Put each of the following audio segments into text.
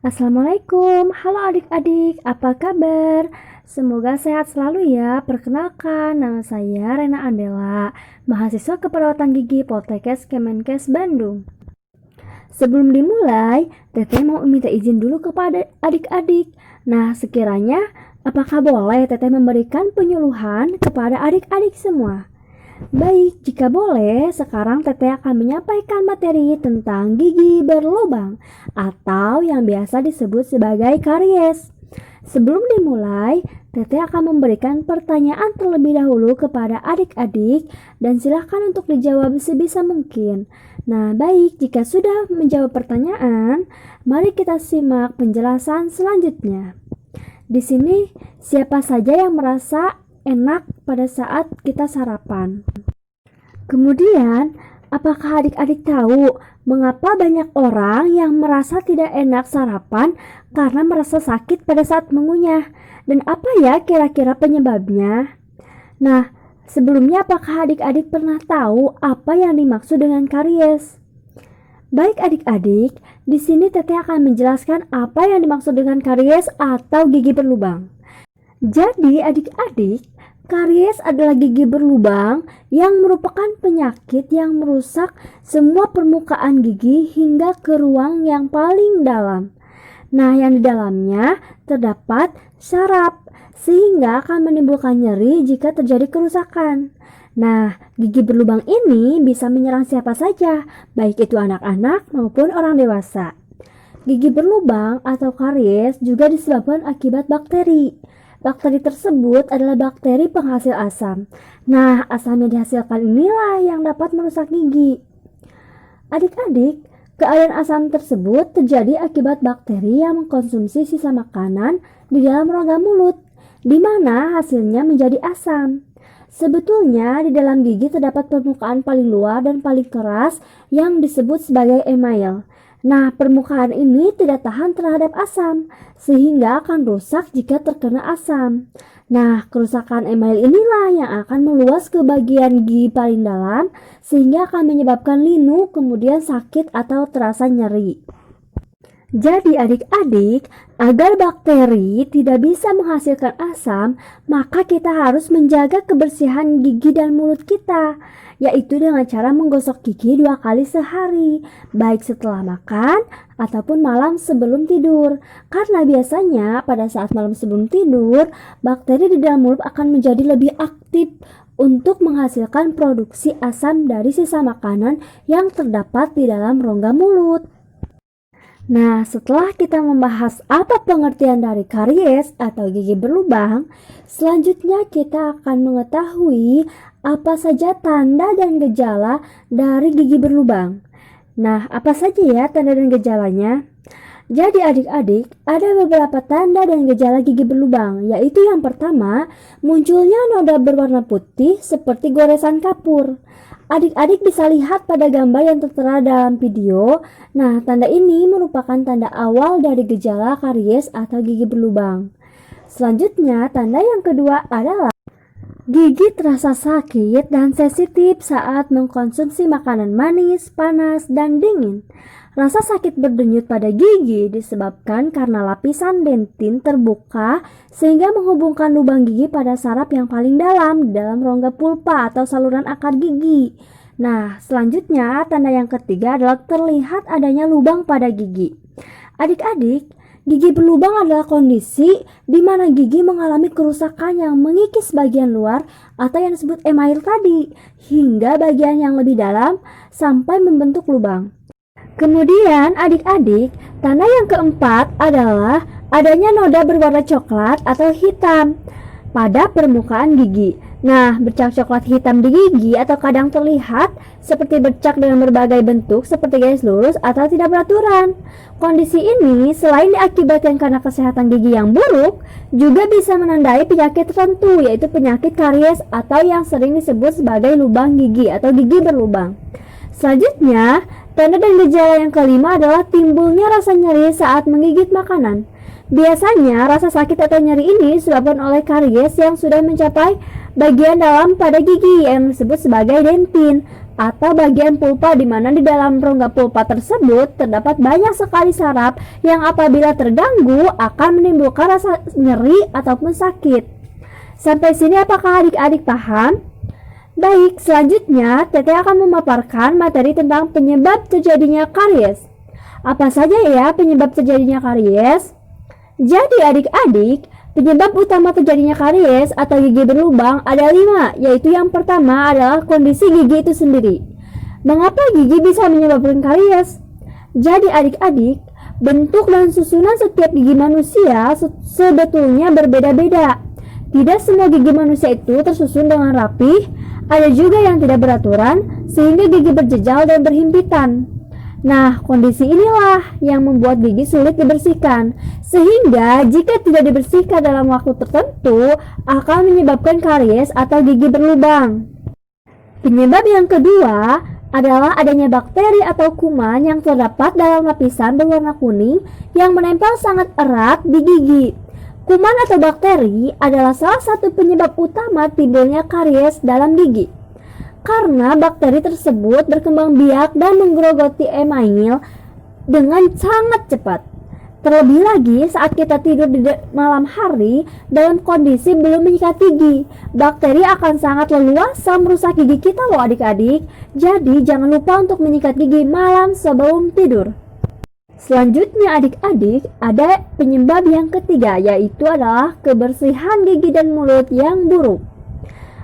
Assalamualaikum, halo adik-adik, apa kabar? Semoga sehat selalu ya. Perkenalkan, nama saya Rena Andela, mahasiswa keperawatan gigi Poltekkes Kemenkes Bandung. Sebelum dimulai, Teteh mau minta izin dulu kepada adik-adik. Nah, sekiranya, apakah boleh Teteh memberikan penyuluhan kepada adik-adik semua? Baik, jika boleh, sekarang Teteh akan menyampaikan materi tentang gigi berlubang atau yang biasa disebut sebagai karies. Sebelum dimulai, Teteh akan memberikan pertanyaan terlebih dahulu kepada adik-adik dan silakan untuk dijawab sebisa mungkin. Nah, baik, jika sudah menjawab pertanyaan, mari kita simak penjelasan selanjutnya. Di sini, siapa saja yang merasa enak pada saat kita sarapan? Kemudian, apakah adik-adik tahu mengapa banyak orang yang merasa tidak enak sarapan karena merasa sakit pada saat mengunyah? Dan apa ya kira-kira penyebabnya? Nah, sebelumnya apakah adik-adik pernah tahu apa yang dimaksud dengan karies? Baik adik-adik, di sini Teteh akan menjelaskan apa yang dimaksud dengan karies atau gigi berlubang. Jadi adik-adik, karies adalah gigi berlubang yang merupakan penyakit yang merusak semua permukaan gigi hingga ke ruang yang paling dalam. Nah, yang di dalamnya terdapat saraf, sehingga akan menimbulkan nyeri jika terjadi kerusakan. Nah, gigi berlubang ini bisa menyerang siapa saja, baik itu anak-anak maupun orang dewasa. Gigi berlubang atau karies juga disebabkan akibat bakteri. Bakteri tersebut adalah bakteri penghasil asam. Nah, asam yang dihasilkan inilah yang dapat merusak gigi. Adik-adik, keadaan asam tersebut terjadi akibat bakteri yang mengkonsumsi sisa makanan di dalam rongga mulut, di mana hasilnya menjadi asam. Sebetulnya di dalam gigi terdapat permukaan paling luar dan paling keras yang disebut sebagai email. Nah, permukaan ini tidak tahan terhadap asam, sehingga akan rusak jika terkena asam. Nah, kerusakan email inilah yang akan meluas ke bagian gigi paling dalam, sehingga akan menyebabkan linu, kemudian sakit atau terasa nyeri. Jadi adik-adik, agar bakteri tidak bisa menghasilkan asam, maka kita harus menjaga kebersihan gigi dan mulut kita, yaitu dengan cara menggosok gigi 2 kali sehari, baik setelah makan ataupun malam sebelum tidur. Karena biasanya pada saat malam sebelum tidur, bakteri di dalam mulut akan menjadi lebih aktif untuk menghasilkan produksi asam dari sisa makanan yang terdapat di dalam rongga mulut. Nah, setelah kita membahas apa pengertian dari karies atau gigi berlubang, selanjutnya kita akan mengetahui apa saja tanda dan gejala dari gigi berlubang. Nah, apa saja ya tanda dan gejalanya? Jadi adik-adik, ada beberapa tanda dan gejala gigi berlubang, yaitu yang pertama, munculnya noda berwarna putih seperti goresan kapur. Adik-adik bisa lihat pada gambar yang tertera dalam video. Nah, tanda ini merupakan tanda awal dari gejala karies atau gigi berlubang. Selanjutnya, tanda yang kedua adalah gigi terasa sakit dan sensitif saat mengkonsumsi makanan manis, panas, dan dingin. Rasa sakit berdenyut pada gigi disebabkan karena lapisan dentin terbuka sehingga menghubungkan lubang gigi pada saraf yang paling dalam di dalam rongga pulpa atau saluran akar gigi. Nah, selanjutnya tanda yang ketiga adalah terlihat adanya lubang pada gigi. Adik-adik, gigi berlubang adalah kondisi di mana gigi mengalami kerusakan yang mengikis bagian luar atau yang disebut email tadi hingga bagian yang lebih dalam sampai membentuk lubang. Kemudian adik-adik, tanda yang keempat adalah adanya noda berwarna coklat atau hitam pada permukaan gigi. Nah, bercak coklat hitam di gigi atau kadang terlihat seperti bercak dengan berbagai bentuk seperti garis lurus atau tidak beraturan. Kondisi ini selain diakibatkan karena kesehatan gigi yang buruk, juga bisa menandai penyakit tertentu, yaitu penyakit karies atau yang sering disebut sebagai lubang gigi atau gigi berlubang. Selanjutnya, tanda dan gejala yang kelima adalah timbulnya rasa nyeri saat menggigit makanan. Biasanya rasa sakit atau nyeri ini disebabkan oleh karies yang sudah mencapai bagian dalam pada gigi yang disebut sebagai dentin. atau bagian pulpa, di mana di dalam rongga pulpa tersebut terdapat banyak sekali saraf yang apabila terganggu akan menimbulkan rasa nyeri ataupun sakit. Sampai sini apakah adik-adik paham? Baik, selanjutnya Teteh akan memaparkan materi tentang penyebab terjadinya karies. Apa saja ya penyebab terjadinya karies? Jadi adik-adik, penyebab utama terjadinya karies atau gigi berlubang ada 5, yaitu yang pertama adalah kondisi gigi itu sendiri. Mengapa gigi bisa menyebabkan karies? Jadi adik-adik, bentuk dan susunan setiap gigi manusia sebetulnya berbeda-beda. Tidak semua gigi manusia itu tersusun dengan rapih, ada juga yang tidak beraturan sehingga gigi berjejal dan berhimpitan. Nah, kondisi inilah yang membuat gigi sulit dibersihkan, sehingga jika tidak dibersihkan dalam waktu tertentu akan menyebabkan karies atau gigi berlubang. Penyebab yang kedua adalah adanya bakteri atau kuman yang terdapat dalam lapisan berwarna kuning yang menempel sangat erat di gigi. Kuman atau bakteri adalah salah satu penyebab utama timbulnya karies dalam gigi. Karena bakteri tersebut berkembang biak dan menggerogoti email dengan sangat cepat. Terlebih lagi saat kita tidur di malam hari dalam kondisi belum menyikat gigi, bakteri akan sangat leluasa merusak gigi kita loh adik-adik. Jadi jangan lupa untuk menyikat gigi malam sebelum tidur. Selanjutnya adik-adik, ada penyebab yang ketiga, yaitu adalah kebersihan gigi dan mulut yang buruk.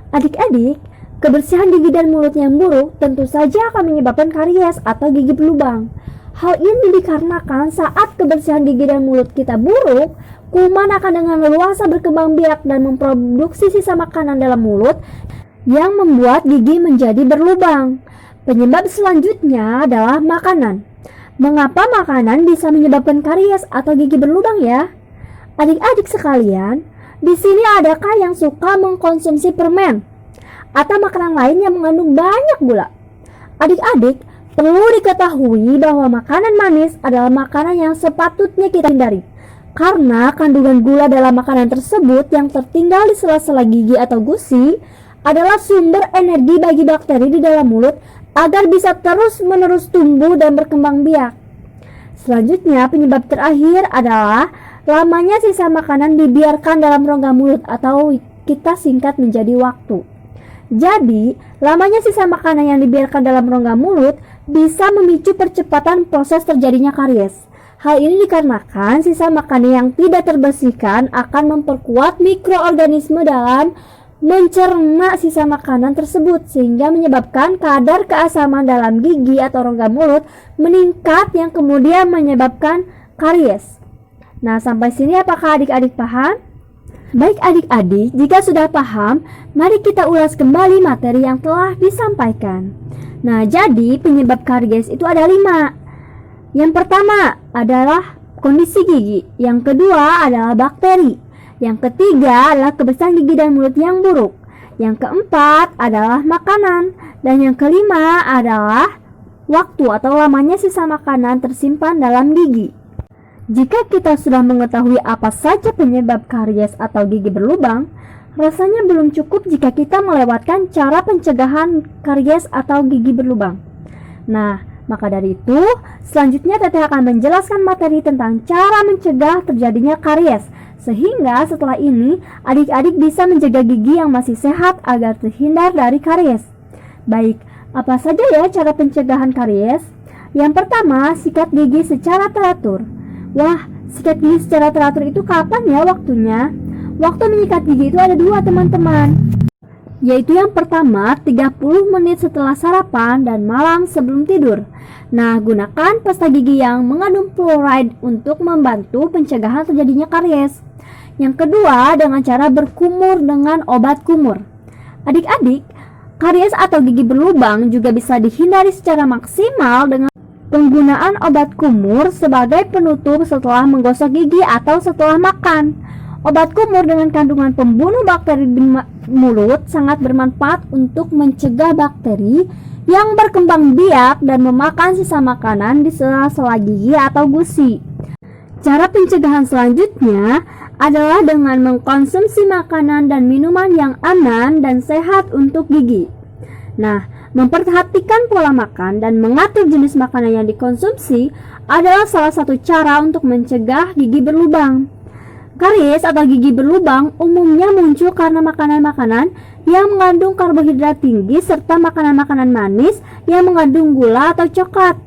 Adik-adik, kebersihan gigi dan mulut yang buruk tentu saja akan menyebabkan karies atau gigi berlubang. Hal ini dikarenakan saat kebersihan gigi dan mulut kita buruk, kuman akan dengan leluasa berkembang biak dan memproduksi sisa makanan dalam mulut yang membuat gigi menjadi berlubang. Penyebab selanjutnya adalah makanan. Mengapa makanan bisa menyebabkan karies atau gigi berlubang ya? Adik-adik sekalian, di sini adakah yang suka mengkonsumsi permen atau makanan lain yang mengandung banyak gula? Adik-adik, perlu diketahui bahwa makanan manis adalah makanan yang sepatutnya kita hindari. Karena kandungan gula dalam makanan tersebut yang tertinggal di sela-sela gigi atau gusi adalah sumber energi bagi bakteri di dalam mulut agar bisa terus-menerus tumbuh dan berkembang biak. Selanjutnya, penyebab terakhir adalah lamanya sisa makanan dibiarkan dalam rongga mulut atau kita singkat menjadi waktu. Jadi, lamanya sisa makanan yang dibiarkan dalam rongga mulut bisa memicu percepatan proses terjadinya karies. Hal ini dikarenakan sisa makanan yang tidak terbersihkan akan memperkuat mikroorganisme dalam mencerna sisa makanan tersebut, sehingga menyebabkan kadar keasaman dalam gigi atau rongga mulut meningkat yang kemudian menyebabkan karies. Nah, sampai sini apakah adik-adik paham? Baik adik-adik, jika sudah paham, mari kita ulas kembali materi yang telah disampaikan. Nah, jadi penyebab karies itu ada 5. Yang pertama adalah kondisi gigi, yang kedua adalah bakteri, yang ketiga adalah kebersihan gigi dan mulut yang buruk, yang keempat adalah makanan, dan yang kelima adalah waktu atau lamanya sisa makanan tersimpan dalam gigi. Jika kita sudah mengetahui apa saja penyebab karies atau gigi berlubang, rasanya belum cukup jika kita melewatkan cara pencegahan karies atau gigi berlubang. Nah, maka dari itu, selanjutnya Teteh akan menjelaskan materi tentang cara mencegah terjadinya karies, sehingga setelah ini adik-adik bisa menjaga gigi yang masih sehat agar terhindar dari karies. Baik, apa saja ya cara pencegahan karies? Yang pertama, sikat gigi secara teratur. Wah, sikat gigi secara teratur itu kapan ya waktunya? Waktu menyikat gigi itu ada 2 teman-teman, yaitu yang pertama 30 menit setelah sarapan dan malam sebelum tidur. Nah, gunakan pasta gigi yang mengandung fluoride untuk membantu pencegahan terjadinya karies. Yang kedua, dengan cara berkumur dengan obat kumur. Adik-adik, karies atau gigi berlubang juga bisa dihindari secara maksimal dengan penggunaan obat kumur sebagai penutup setelah menggosok gigi atau setelah makan. Obat kumur dengan kandungan pembunuh bakteri di mulut sangat bermanfaat untuk mencegah bakteri yang berkembang biak dan memakan sisa makanan di sela-sela gigi atau gusi. Cara pencegahan selanjutnya adalah dengan mengkonsumsi makanan dan minuman yang aman dan sehat untuk gigi. Nah, memperhatikan pola makan dan mengatur jenis makanan yang dikonsumsi adalah salah satu cara untuk mencegah gigi berlubang. Karies atau gigi berlubang umumnya muncul karena makanan-makanan yang mengandung karbohidrat tinggi serta makanan-makanan manis yang mengandung gula atau coklat.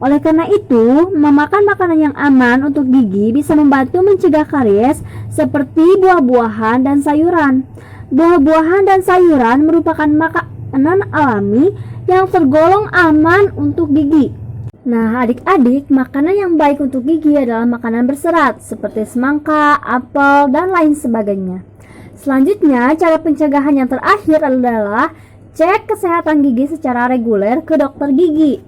Oleh karena itu, memakan makanan yang aman untuk gigi bisa membantu mencegah karies seperti buah-buahan dan sayuran. Buah-buahan dan sayuran merupakan makanan alami yang tergolong aman untuk gigi. Nah, adik-adik, makanan yang baik untuk gigi adalah makanan berserat seperti semangka, apel, dan lain sebagainya. Selanjutnya, cara pencegahan yang terakhir adalah cek kesehatan gigi secara reguler ke dokter gigi.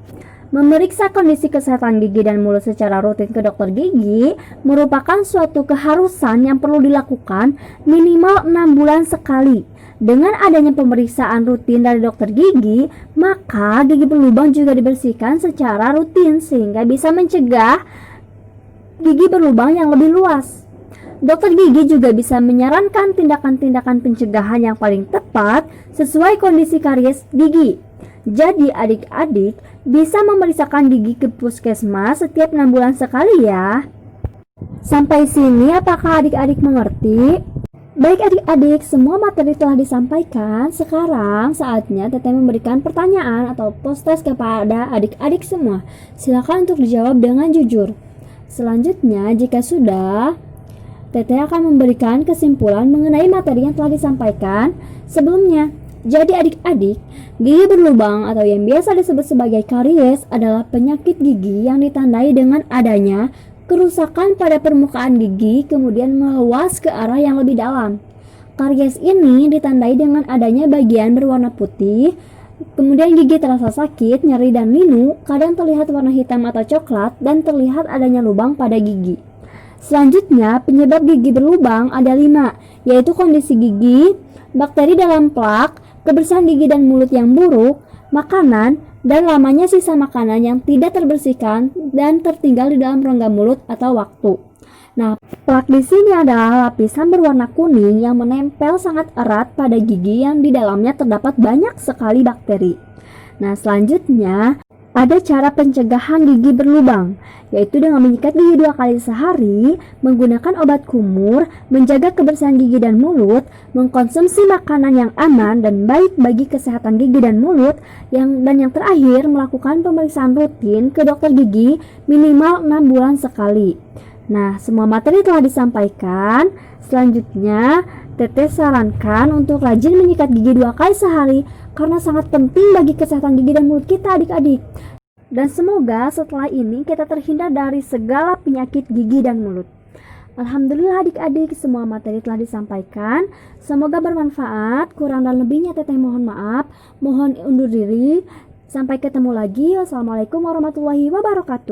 Memeriksa kondisi kesehatan gigi dan mulut secara rutin ke dokter gigi merupakan suatu keharusan yang perlu dilakukan minimal 6 bulan sekali. Dengan adanya pemeriksaan rutin dari dokter gigi, maka gigi berlubang juga dibersihkan secara rutin sehingga bisa mencegah gigi berlubang yang lebih luas. Dokter gigi juga bisa menyarankan tindakan-tindakan pencegahan yang paling tepat sesuai kondisi karies gigi. Jadi adik-adik bisa memeriksakan gigi ke puskesmas setiap 6 bulan sekali ya. Sampai sini apakah adik-adik mengerti? Baik adik-adik, semua materi telah disampaikan. Sekarang saatnya Teteh memberikan pertanyaan atau post-test kepada adik-adik semua. Silakan untuk dijawab dengan jujur. Selanjutnya, jika sudah, Teteh akan memberikan kesimpulan mengenai materi yang telah disampaikan sebelumnya. Jadi adik-adik, gigi berlubang atau yang biasa disebut sebagai karies adalah penyakit gigi yang ditandai dengan adanya kerusakan pada permukaan gigi kemudian meluas ke arah yang lebih dalam. Karies ini ditandai dengan adanya bagian berwarna putih, kemudian gigi terasa sakit, nyeri dan linu, kadang terlihat warna hitam atau coklat dan terlihat adanya lubang pada gigi. Selanjutnya, penyebab gigi berlubang ada 5, yaitu kondisi gigi, bakteri dalam plak, kebersihan gigi dan mulut yang buruk, makanan, dan lamanya sisa makanan yang tidak terbersihkan dan tertinggal di dalam rongga mulut atau waktu. Nah, plak di sini adalah lapisan berwarna kuning yang menempel sangat erat pada gigi yang di dalamnya terdapat banyak sekali bakteri. Nah, selanjutnya ada cara pencegahan gigi berlubang, yaitu dengan menyikat gigi 2 kali sehari, menggunakan obat kumur, menjaga kebersihan gigi dan mulut, mengkonsumsi makanan yang aman dan baik bagi kesehatan gigi dan mulut, dan yang terakhir melakukan pemeriksaan rutin ke dokter gigi minimal 6 bulan sekali. Nah, semua materi telah disampaikan. Selanjutnya, Teteh sarankan untuk rajin menyikat gigi 2 kali sehari karena sangat penting bagi kesehatan gigi dan mulut kita adik-adik. Dan semoga setelah ini kita terhindar dari segala penyakit gigi dan mulut. Alhamdulillah adik-adik, semua materi telah disampaikan. Semoga bermanfaat. Kurang dan lebihnya Teteh mohon maaf. Mohon undur diri. Sampai ketemu lagi. Wassalamualaikum warahmatullahi wabarakatuh.